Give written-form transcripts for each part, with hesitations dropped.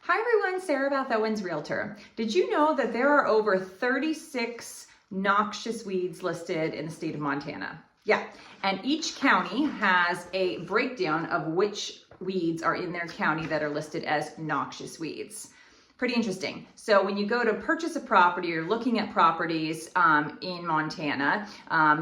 Hi everyone, Sarah Beth Owens, Realtor. Did you know that there are over 36 noxious weeds listed in the state of Montana? Yeah, and each county has a breakdown of which weeds are in their county that are listed as noxious weeds. Pretty interesting. So when you go to purchase a property, you're looking at properties in Montana,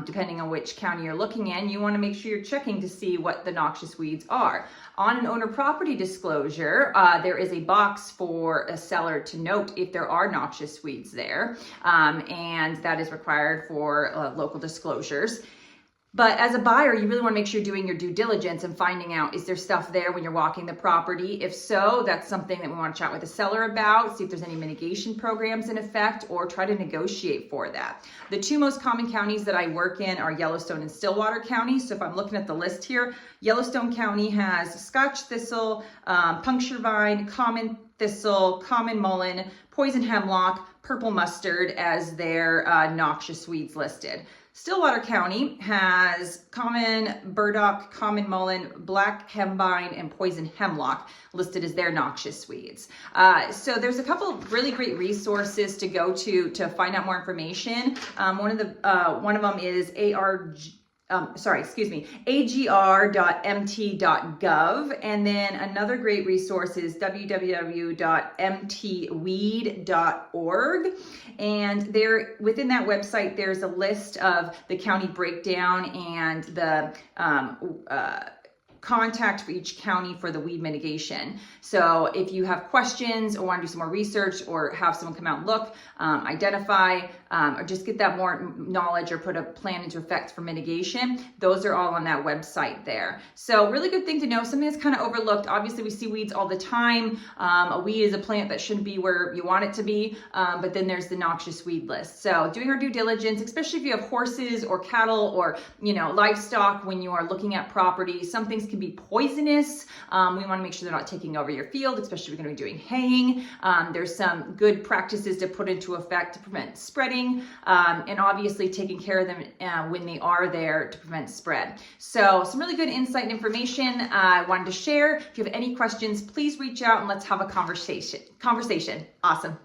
depending on which county you're looking in, you want to make sure you're checking to see what the noxious weeds are. On an owner property disclosure, there is a box for a seller to note if there are noxious weeds there, and that is required for local disclosures. But as a buyer, you really want to make sure you're doing your due diligence and finding out, is there stuff there when you're walking the property? If so, that's something that we want to chat with the seller about, see if there's any mitigation programs in effect, or try to negotiate for that. The two most common counties that I work in are Yellowstone and Stillwater counties. So if I'm looking at the list here, Yellowstone County has Scotch thistle, puncture vine, common thistle, common mullein, poison hemlock, purple mustard as their noxious weeds listed. Stillwater County has common burdock, common mullein, black hemvine, and poison hemlock listed as their noxious weeds. So there's a couple really great resources to go to find out more information. One of them is AGR.mt.gov, and then another great resource is www.mtweed.org. And there, within that website, there's a list of the county breakdown and the contact for each county for the weed mitigation. So if you have questions or want to do some more research or have someone come out and look, identify, or just get that more knowledge or put a plan into effect for mitigation, those are all on that website there. So really good thing to know, something that's kind of overlooked. Obviously we see weeds all the time. A weed is a plant that shouldn't be where you want it to be, but then there's the noxious weed list. So doing our due diligence, especially if you have horses or cattle or livestock when you are looking at property, some things can be poisonous. We want to make sure they're not taking over your field, especially if you're going to be doing haying. There's some good practices to put into effect to prevent spreading, and obviously taking care of them when they are there to prevent spread. So some really good insight and information I wanted to share. If you have any questions, please reach out and let's have a conversation. Awesome.